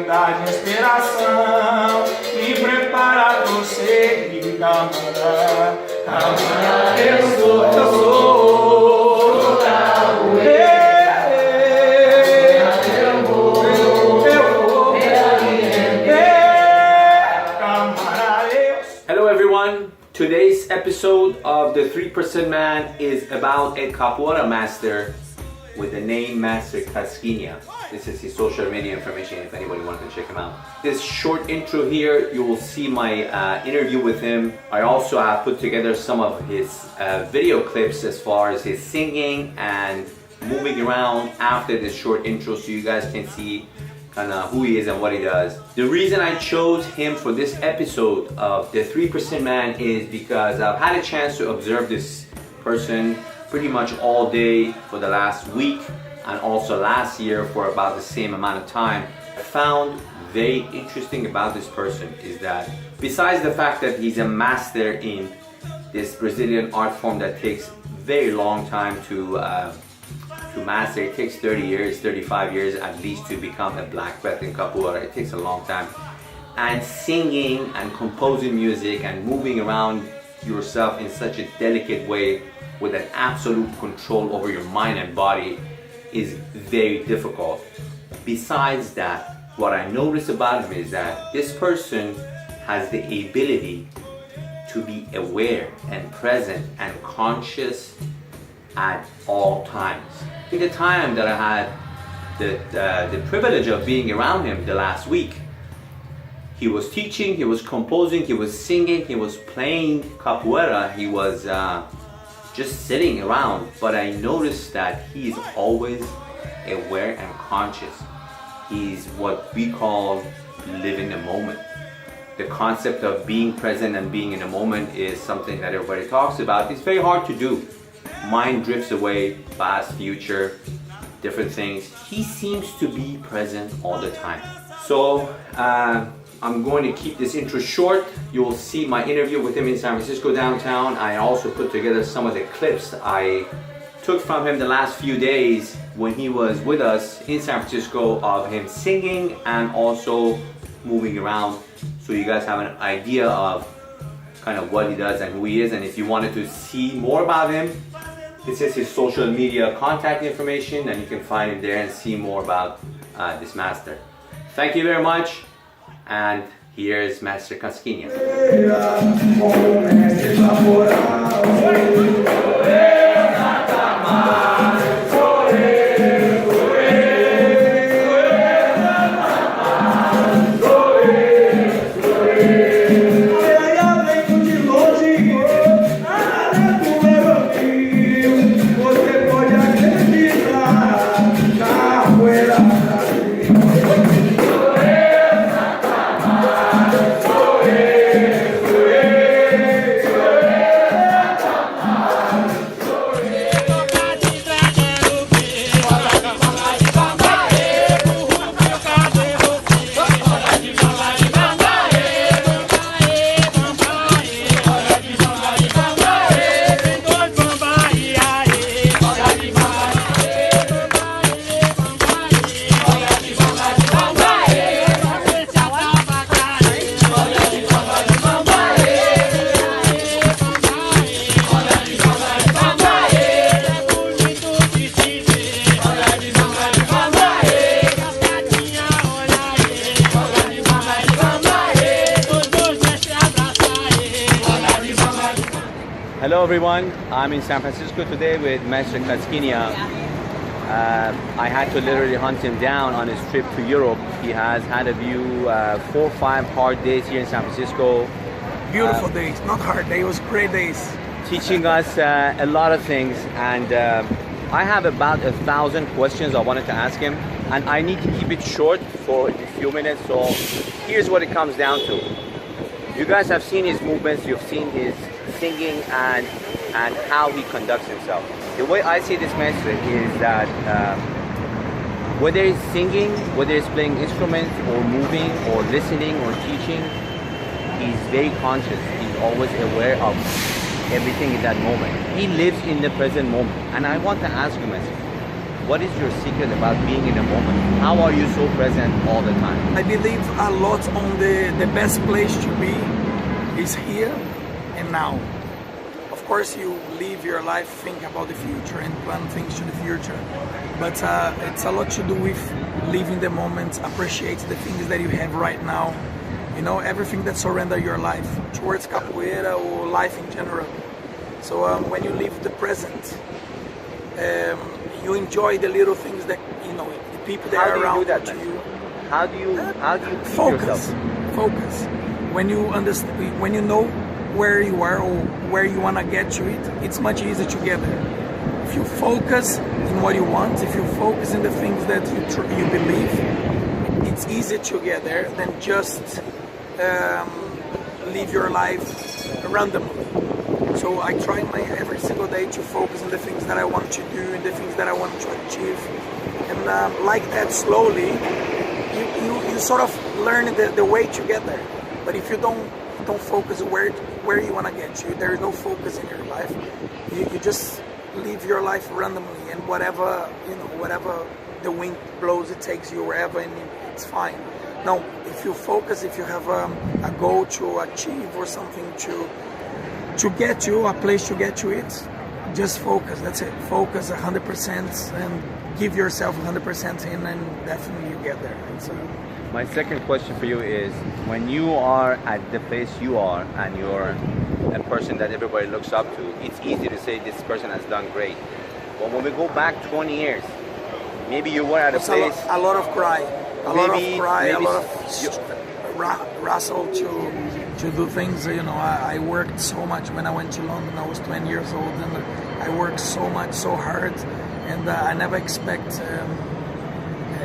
me dá de inspiração, me prepara pro seguir, camarada, camarada, eu sou capoeira. Hello everyone, today's episode of the 3% Man is about a capoeira master with the name Mestre Casquinha. This is his social media information if anybody wants to check him out. This short intro here, you will see my interview with him. I also have put together some of his video clips as far as his singing and moving around after this short intro so you guys can see kind of who he is and what he does. The reason I chose him for this episode of the 3% Man is because I've had a chance to observe this person pretty much all day for the last week and also last year for about the same amount of time. I found very interesting about this person is that besides the fact that he's a master in this Brazilian art form that takes very long time to master, it takes 30 years, 35 years at least to become a black belt in capoeira. It takes a long time. And singing and composing music and moving around yourself in such a delicate way with an absolute control over your mind and body is very difficult. Besides that, what I notice about him is that this person has the ability to be aware and present and conscious at all times. In the time that I had the privilege of being around him the last week, he was teaching, he was composing, he was singing, he was playing capoeira, he was just sitting around, but I noticed that he is always aware and conscious. He's what we call living the moment. The concept of being present and being in a moment is something that everybody talks about. It's very hard to do. Mind drifts away, past, future, different things. He seems to be present all the time. So I'm going to keep this intro short. You will see my interview with him in San Francisco downtown. I also put together some of the clips I took from him the last few days when he was with us in San Francisco of him singing and also moving around, so you guys have an idea of kind of what he does and who he is. And if you wanted to see more about him, this is his social media contact information and you can find him there and see more about this master. Thank you very much, and here's Mestre Casquinha. Hello everyone, I'm in San Francisco today with Mestre Casquinha. I had to literally hunt him down on his trip to Europe. He has had a few 4 or 5 hard days here in San Francisco. Beautiful days, not hard days, it was great days. Teaching us a lot of things, and I have about 1,000 questions I wanted to ask him, and I need to keep it short for a few minutes, so here's what it comes down to. You guys have seen his movements, you've seen his singing and how he conducts himself. The way I see this master is that whether he's singing, whether he's playing instruments or moving or listening or teaching, he's very conscious. He's always aware of everything in that moment. He lives in the present moment. And I want to ask you, Mestre, what is your secret about being in the moment? How are you so present all the time? I believe a lot on the best place to be is here and now. Of course, you live your life, think about the future and plan things to the future. But it's a lot to do with living the moment, appreciate the things that you have right now. You know, everything that surrender your life towards capoeira or life in general. So when you live the present, you enjoy the little things that, you know, the people that are around you. How do you focus? Focus. When you understand, when you know where you are or where you want to get to it, it's much easier to get there. If you focus in what you want, if you focus in the things that you believe, it's easier to get there than just live your life randomly. So I try every single day to focus on the things that I want to do and the things that I want to achieve. And like that, slowly, you sort of learn the way to get there. But if you don't focus where you want to get to, there is no focus in your life. You just live your life randomly, and whatever the wind blows, it takes you wherever, and it's fine. No, if you focus, if you have a goal to achieve or something to get to, a place to get to it, just focus. That's it. Focus 100% and give yourself 100% in, and definitely you get there. My second question for you is, when you are at the place you are and you're a person that everybody looks up to, it's easy to say this person has done great. But when we go back 20 years, maybe you were at a place... A lot of cry. A lot of wrestle to do things. You know, I worked so much when I went to London. I was 20 years old, and I worked so much, so hard, and I never expect...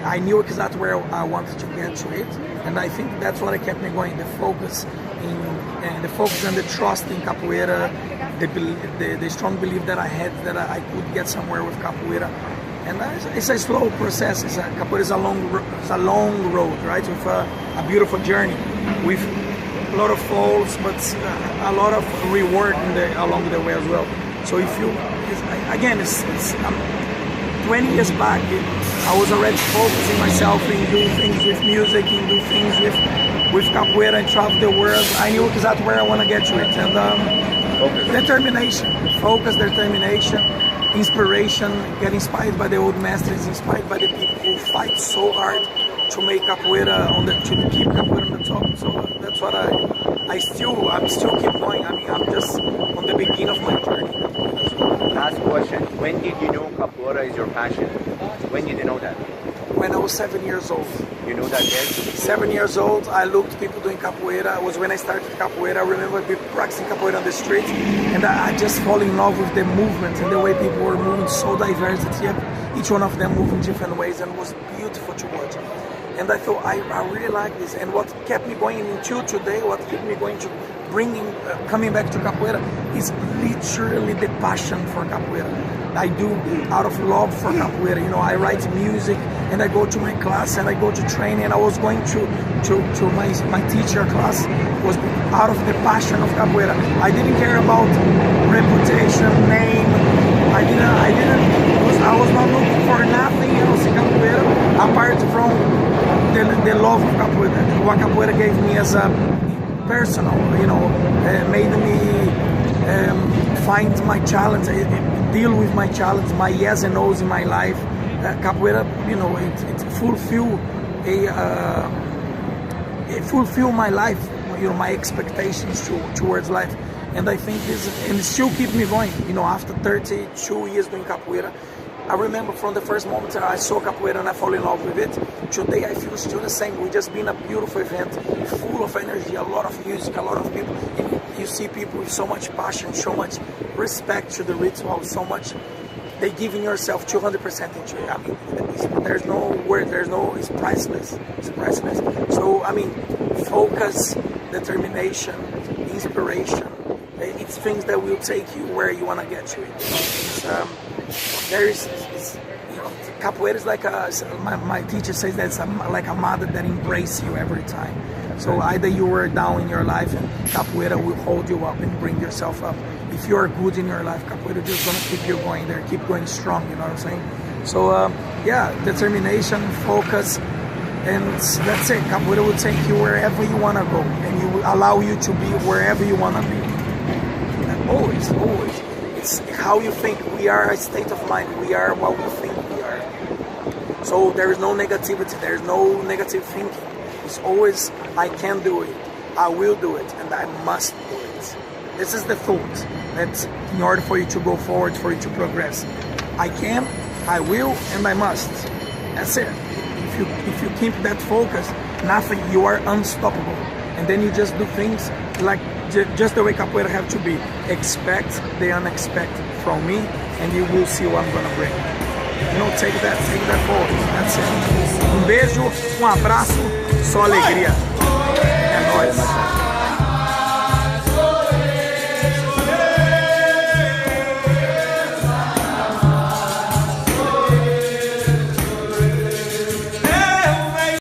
I knew exactly where I wanted to get to it, and I think that's what kept me going. The focus and the trust in capoeira, the strong belief that I had that I could get somewhere with capoeira. And it's a slow process. Capoeira is a long road, right? With a beautiful journey, with a lot of falls, but a lot of reward along the way as well. So if you, again, it's 20 years back, I was already focusing myself in doing things with music, in doing things with capoeira, and travel the world. I knew exactly where I want to get to it. And determination, focus, determination, inspiration, get inspired by the old masters, inspired by the people who fight so hard to make capoeira to keep capoeira on the top. So that's what I'm still keep going. I mean, I'm just on the beginning of my journey. Last question. When did you know capoeira is your passion? When did you know that? When I was 7 years old. You know that then? 7 years old, I looked people doing capoeira. It was when I started capoeira. I remember people practicing capoeira on the street, and I just fall in love with the movement and the way people were moving, so diversity, each one of them moving different ways, and it was beautiful to watch. And I thought, I really like this. And what kept me going until today, what kept me going to coming back to capoeira, is literally the passion for capoeira. I do out of love for capoeira. You know, I write music, and I go to my class, and I go to training, and I was going to my teacher class was out of the passion of capoeira. I didn't care about reputation, name. I was not looking for nothing else in capoeira apart from the love of capoeira. What capoeira gave me as a personal, you know, made me find my challenge, deal with my challenge, my yes and no's in my life. Capoeira, you know, it fulfill my life, you know, my expectations towards life. And I think this, and it still keeps me going. You know, after 32 years doing capoeira, I remember from the first moment I saw capoeira and I fell in love with it. Today I feel still the same. We've just been a beautiful event, full of energy, a lot of music, a lot of people. And you see people with so much passion, so much respect to the ritual, so much. They giving yourself 200% into it. I mean, there's no word, it's priceless. It's priceless. So, I mean, focus, determination, inspiration. It's things that will take you where you want to get to it. You know, capoeira is like my teacher says that it's like a mother that embraces you every time. So either you were down in your life, and capoeira will hold you up and bring yourself up. If you are good in your life, capoeira just gonna keep you going there, keep going strong. You know what I'm saying? So yeah, determination, focus, and that's it. Capoeira will take you wherever you want to go, and you will allow you to be wherever you want to be. And always. It's how you think. We are a state of mind. We are what we think we are. So there is no negativity. There is no negative thinking. It's always, I can do it. I will do it, and I must do it. This is the thought. That's in order for you to go forward, for you to progress. I can, I will, and I must. That's it. If you keep that focus, nothing, you are unstoppable. And then you just do things like just the way capoeira have to be. Expect the unexpected from me, and you will see what I'm gonna bring. You know, take that forward. That's it. Beijo, abraço, só alegria. É nóis.